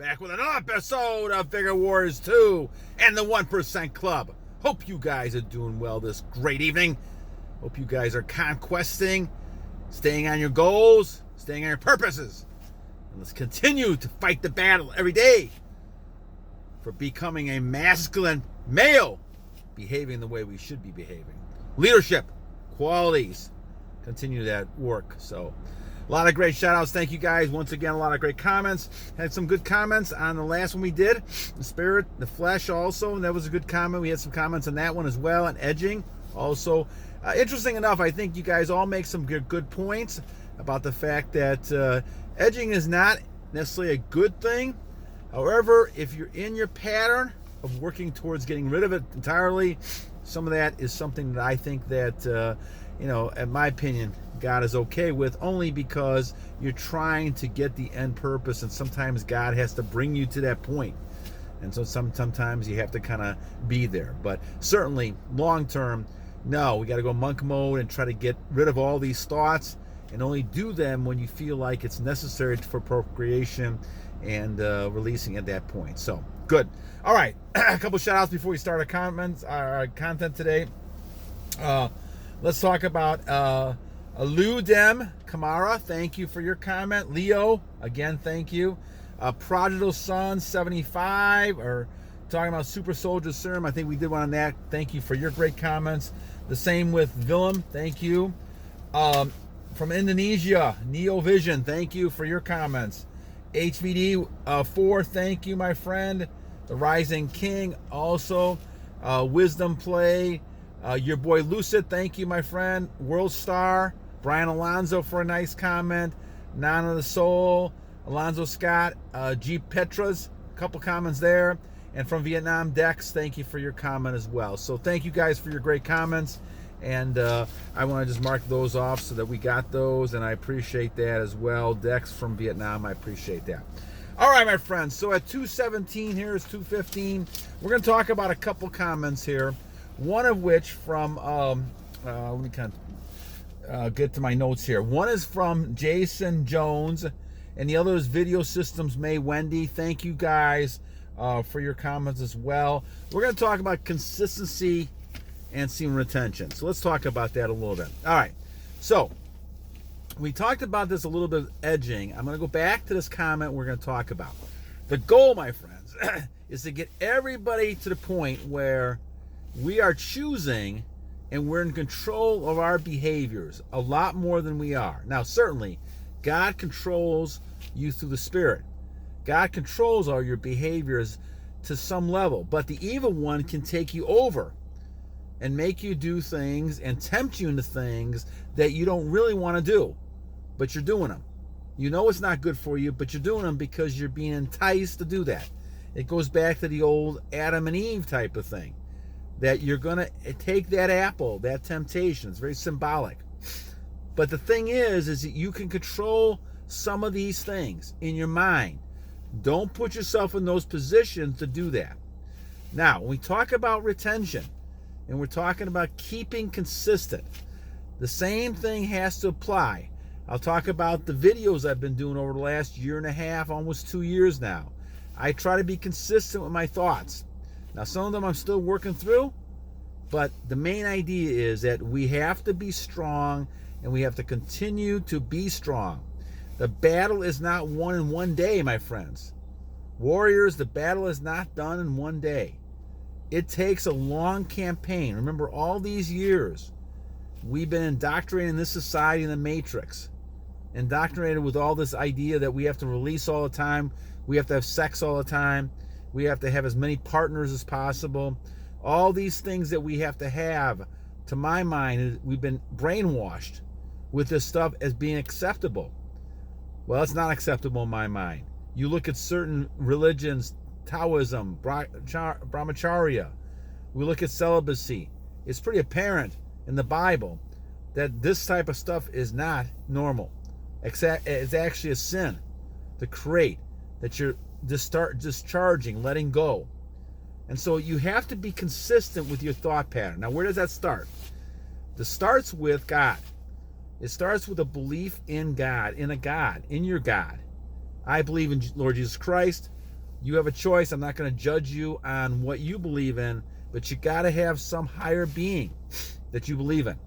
back with another episode of Vigor Wars 2 and the 1% Club. Hope you guys are doing well this great evening. Hope you guys are conquesting, staying on your goals, staying on your purposes. And let's continue to fight the battle every day for becoming a masculine male, behaving the way we should be behaving. Leadership, qualities, continue that work. So a lot of great shout outs. Thank you guys once again. A lot of great comments. Had some good comments on the last one we did, the spirit, the flesh also, and that was a good comment. We had some comments on that one as well, and edging also. Interesting enough, I think you guys all make some good points about the fact that edging is not necessarily a good thing. However, if you're in your pattern of working towards getting rid of it entirely, some of that is something that I think that, in my opinion, God is okay with, only because you're trying to get the end purpose, and sometimes God has to bring you to that point. And so sometimes you have to kind of be there. But certainly, long term, no, we got to go monk mode and try to get rid of all these thoughts, and only do them when you feel like it's necessary for procreation and releasing at that point. So, good. All right, a couple shout outs before we start our content today. Let's talk about Allieu Dem-Kamara. Thank you for your comment. Leo, again, thank you. Prodigal Son 75, or talking about Super Soldier Serum. I think we did one on that. Thank you for your great comments. The same with Villem. Thank you. From Indonesia, Neo Vision. Thank you for your comments. HVD 4. Thank you, my friend. The Rising King also. Wisdom Play. Your Boy Lucid. Thank you, my friend. World Star. Brian Alonzo for a nice comment. Nana the Soul. Alonzo Scott. G. Peterz. A couple comments there. And from Vietnam, Deks, thank you for your comment as well. So thank you guys for your great comments. And I want to just mark those off so that we got those. And I appreciate that as well. Deks from Vietnam, I appreciate that. All right, my friends. So at 2:17, here is 2:15. We're going to talk about a couple comments here. One of which from, let me kind of get to my notes here. One is from Jason Jones, and the other is Video Systems May Wendy. Thank you guys for your comments as well. We're going to talk about consistency and semen retention. So let's talk about that a little bit. All right. So we talked about this a little bit of edging. I'm going to go back to this comment we're going to talk about. The goal, my friends, is to get everybody to the point where we are choosing and we're in control of our behaviors a lot more than we are. Now, certainly, God controls you through the Spirit. God controls all your behaviors to some level, but the evil one can take you over and make you do things and tempt you into things that you don't really want to do, but you're doing them. You know it's not good for you, but you're doing them because you're being enticed to do that. It goes back to the old Adam and Eve type of thing, that you're going to take that apple, that temptation. It's very symbolic. But the thing is that you can control some of these things in your mind. Don't put yourself in those positions to do that. Now, when we talk about retention, and we're talking about keeping consistent, the same thing has to apply. I'll talk about the videos I've been doing over the last year and a half, almost 2 years now. I try to be consistent with my thoughts. Now, some of them I'm still working through, but the main idea is that we have to be strong, and we have to continue to be strong. The battle is not won in one day, my friends. Warriors, the battle is not done in one day. It takes a long campaign. Remember, all these years, we've been indoctrinated in this society in the matrix. Indoctrinated with all this idea that we have to release all the time. We have to have sex all the time. We have to have as many partners as possible. All these things that we have to have, to my mind, we've been brainwashed with this stuff as being acceptable. Well, it's not acceptable in my mind. You look at certain religions, Taoism, Brahmacharya. We look at celibacy. It's pretty apparent in the Bible that this type of stuff is not normal. It's actually a sin to create, that you're discharging, letting go. And so you have to be consistent with your thought pattern. Now, where does that start? It starts with God. It starts with a belief in God, in a God, in your God. I believe in Lord Jesus Christ. You have a choice. I'm not going to judge you on what you believe in, but you got to have some higher being that you believe in.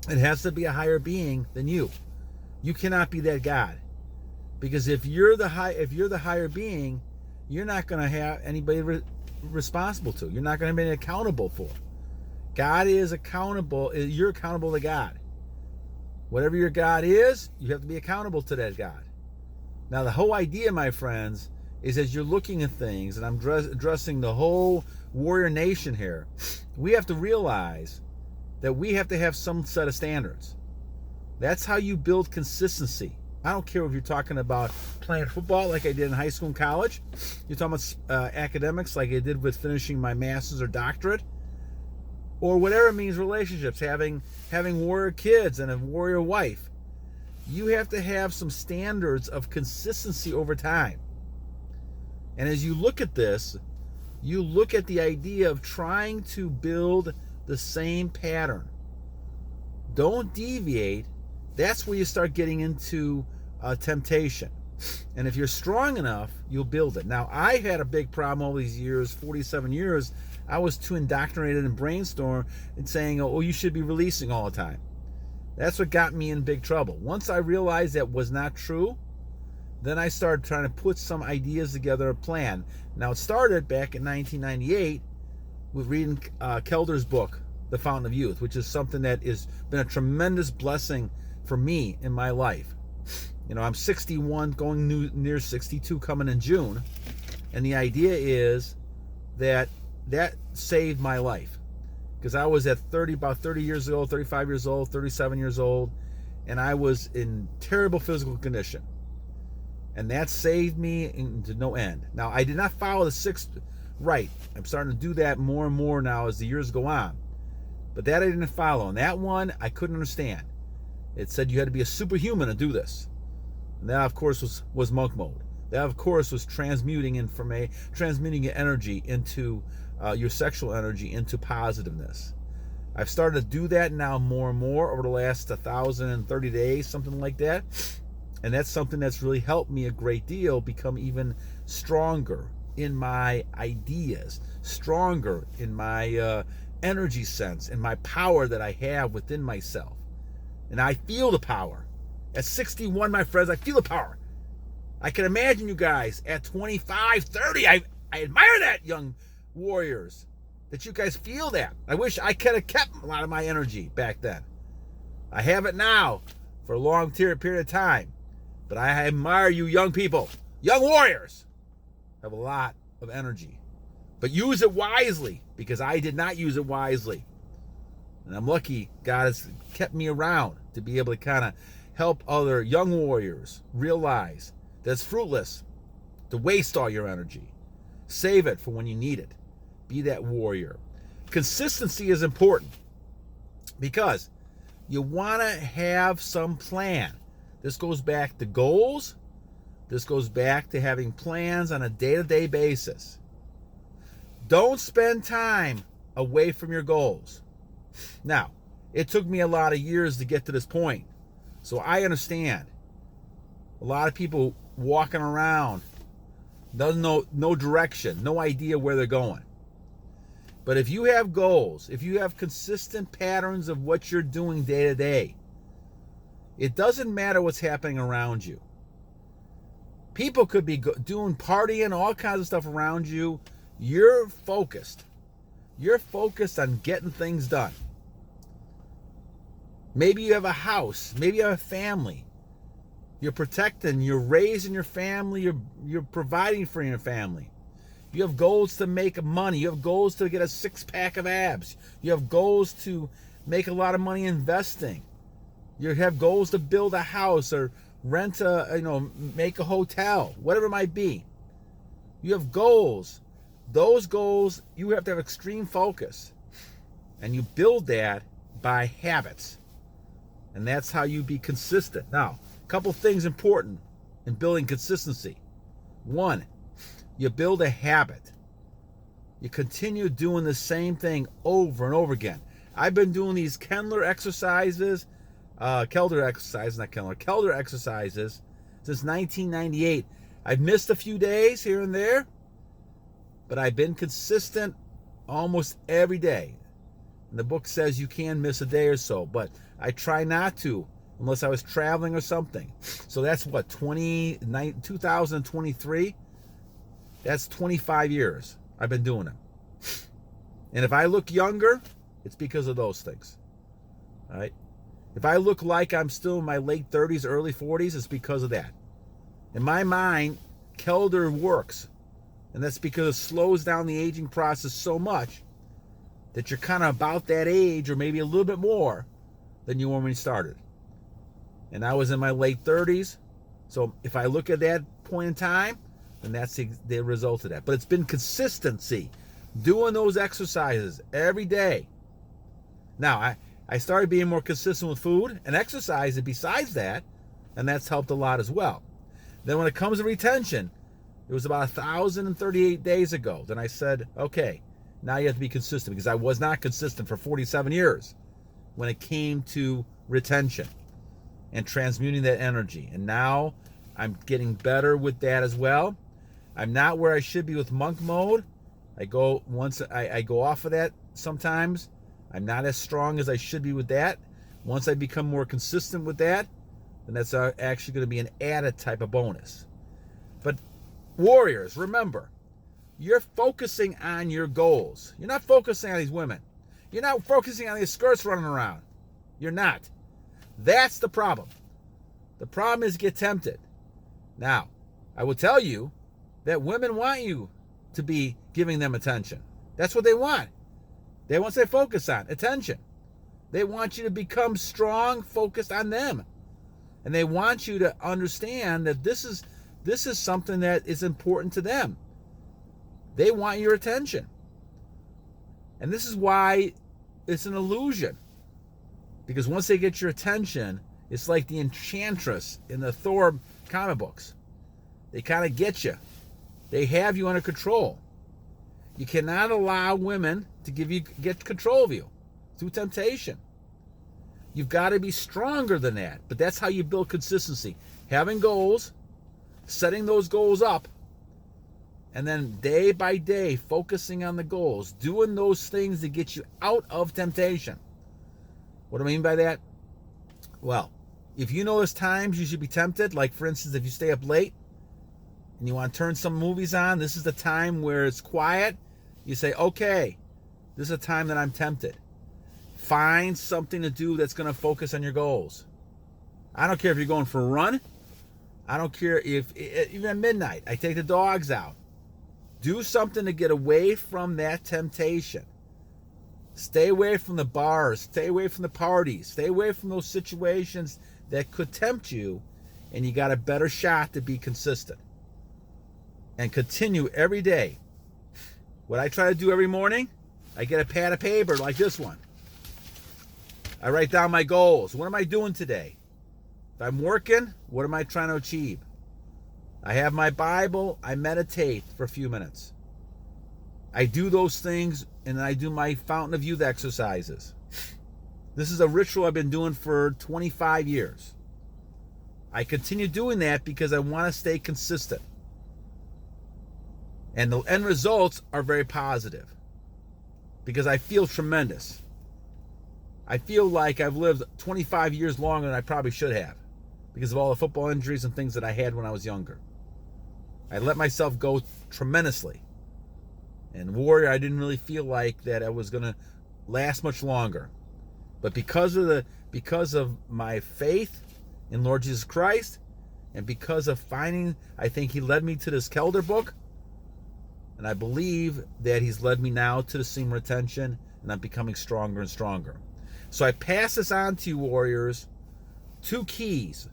It has to be a higher being than you. You cannot be that God, because if you're the higher being, you're not going to have anybody responsible to. You're not going to be accountable for. God is accountable. You're accountable to God. Whatever your God is, you have to be accountable to that God. Now, the whole idea, my friends, is as you're looking at things, and I'm addressing the whole warrior nation here, we have to realize that we have to have some set of standards. That's how you build consistency. I don't care if you're talking about playing football like I did in high school and college. You're talking about academics like I did with finishing my master's or doctorate. Or whatever it means, relationships, having warrior kids and a warrior wife. You have to have some standards of consistency over time. And as you look at this, you look at the idea of trying to build the same pattern. Don't deviate. That's where you start getting into temptation. And if you're strong enough, you'll build it. Now, I had a big problem all these years, 47 years. I was too indoctrinated and brainstorm and saying, oh, you should be releasing all the time. That's what got me in big trouble. Once I realized that was not true, then I started trying to put some ideas together, a plan. Now, it started back in 1998 with reading Kelder's book, The Fountain of Youth, which is something that has been a tremendous blessing for me in my life. You know, I'm 61, going near 62, coming in June. And the idea is that saved my life. Because I was at about 30 years old, 35 years old, 37 years old, and I was in terrible physical condition. And that saved me to no end. Now, I did not follow the 6 right. I'm starting to do that more and more now as the years go on. But that I didn't follow. And that one, I couldn't understand. It said you had to be a superhuman to do this. And that, of course, was monk mode. That, of course, was transmuting your energy into your sexual energy into positiveness. I've started to do that now more and more over the last 1,030 days, something like that. And that's something that's really helped me a great deal become even stronger in my ideas, stronger in my energy sense, and my power that I have within myself. And I feel the power. At 61, my friends, I feel the power. I can imagine you guys at 25, 30. I admire that, young warriors, that you guys feel that. I wish I could have kept a lot of my energy back then. I have it now for a long period of time. But I admire you young people, young warriors, have a lot of energy. But use it wisely, because I did not use it wisely. And I'm lucky God has kept me around to be able to kind of help other young warriors realize that it's fruitless to waste all your energy. Save it for when you need it. Be that warrior. Consistency is important because you want to have some plan. This goes back to goals. This goes back to having plans on a day-to-day basis. Don't spend time away from your goals. Now, it took me a lot of years to get to this point. So I understand. A lot of people walking around, doesn't know no direction, no idea where they're going. But if you have goals, if you have consistent patterns of what you're doing day to day, it doesn't matter what's happening around you. People could be doing partying, all kinds of stuff around you. You're focused. You're focused on getting things done. Maybe you have a house. Maybe you have a family. You're protecting. You're raising your family. You're providing for your family. You have goals to make money. You have goals to get a 6-pack of abs. You have goals to make a lot of money investing. You have goals to build a house or rent make a hotel, whatever it might be. You have goals. Those goals, you have to have extreme focus. And you build that by habits. And that's how you be consistent. Now, a couple things important in building consistency. One, you build a habit. You continue doing the same thing over and over again. I've been doing these Kelder exercises since 1998. I've missed a few days here and there, but I've been consistent almost every day. And the book says you can miss a day or so, but I try not to unless I was traveling or something. So that's what, 2023? That's 25 years I've been doing it. And if I look younger, it's because of those things. All right? If I look like I'm still in my late 30s, early 40s, it's because of that. In my mind, Kelder works. And that's because it slows down the aging process so much that you're kind of about that age or maybe a little bit more than you were when you started. And I was in my late 30s. So if I look at that point in time, then that's the result of that. But it's been consistency. Doing those exercises every day. Now, I started being more consistent with food and exercise besides that, and that's helped a lot as well. Then when it comes to retention, it was about 1,038 days ago. Then I said, okay, now you have to be consistent, because I was not consistent for 47 years when it came to retention and transmuting that energy. And now I'm getting better with that as well. I'm not where I should be with monk mode. I go off of that sometimes. I'm not as strong as I should be with that. Once I become more consistent with that, then that's actually going to be an added type of bonus. But warriors, remember, you're focusing on your goals. You're not focusing on these women. You're not focusing on these skirts running around. You're not. That's the problem. The problem is get tempted. Now, I will tell you that women want you to be giving them attention. That's what they want. They want to focus on attention. They want you to become strong, focused on them. And they want you to understand that this is something that is important to them. They want your attention. And this is why it's an illusion. Because once they get your attention, it's like the Enchantress in the Thor comic books. They kind of get you. They have you under control. You cannot allow women to get control of you through temptation. You've got to be stronger than that. But that's how you build consistency. Having goals, setting those goals up, and then day by day focusing on the goals, doing those things that get you out of temptation. What do I mean by that? Well, if you know there's times you should be tempted, like for instance, if you stay up late and you want to turn some movies on, this is the time where it's quiet. You say, okay, this is a time that I'm tempted. Find something to do that's going to focus on your goals. I don't care if you're going for a run. I don't care if, even at midnight, I take the dogs out. Do something to get away from that temptation. Stay away from the bars. Stay away from the parties. Stay away from those situations that could tempt you, and you got a better shot to be consistent. And continue every day. What I try to do every morning, I get a pad of paper like this one. I write down my goals. What am I doing today? If I'm working, what am I trying to achieve? I have my Bible. I meditate for a few minutes. I do those things, and I do my fountain of youth exercises. This is a ritual I've been doing for 25 years. I continue doing that because I want to stay consistent. And the end results are very positive because I feel tremendous. I feel like I've lived 25 years longer than I probably should have because of all the football injuries and things that I had when I was younger. I let myself go tremendously. And warrior, I didn't really feel like that I was going to last much longer. But because of my faith in Lord Jesus Christ, and because of I think he led me to this Kelder book, and I believe that he's led me now to the semen retention, and I'm becoming stronger and stronger. So I pass this on to you, warriors. 2 keys.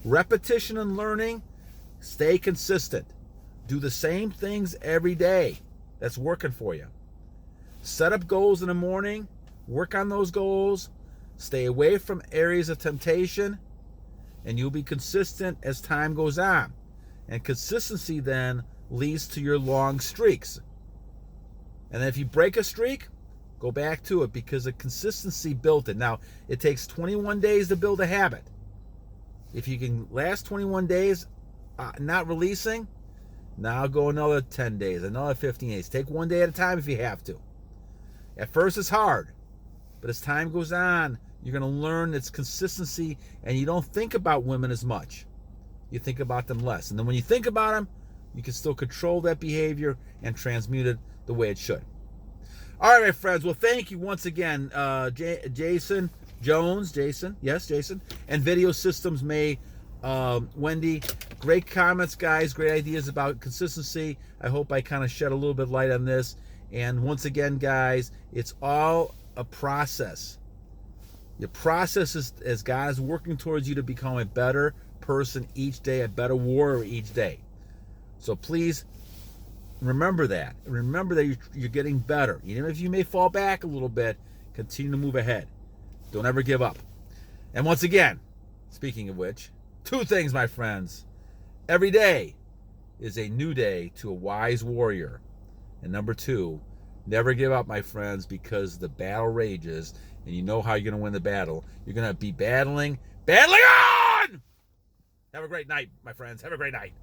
Repetition and learning. Stay consistent. Do the same things every day. That's working for you. Set up goals in the morning. Work on those goals. Stay away from areas of temptation. And you'll be consistent as time goes on. And consistency then leads to your long streaks. And then if you break a streak, go back to it because the consistency built it. Now, it takes 21 days to build a habit. If you can last 21 days not releasing, Now go another 10 days, another 15 days. Take one day at a time if you have to. At first it's hard, but as time goes on, you're going to learn its consistency, and you don't think about women as much. You think about them less. And then when you think about them, you can still control that behavior and transmute it the way it should. All right, my friends. Well, thank you once again, Jason, and Video Systems May, Wendy. Great comments, guys. Great ideas about consistency. I hope I kind of shed a little bit light on this. And once again, guys, it's all a process. Your process is as God is working towards you to become a better person each day, a better warrior each day. So please remember that. Remember that you're getting better. Even if you may fall back a little bit, continue to move ahead. Don't ever give up. And once again, speaking of which, 2 things, my friends. Every day is a new day to a wise warrior. And number 2, never give up, my friends, because the battle rages, and you know how you're going to win the battle. You're going to be battling on! Have a great night, my friends. Have a great night.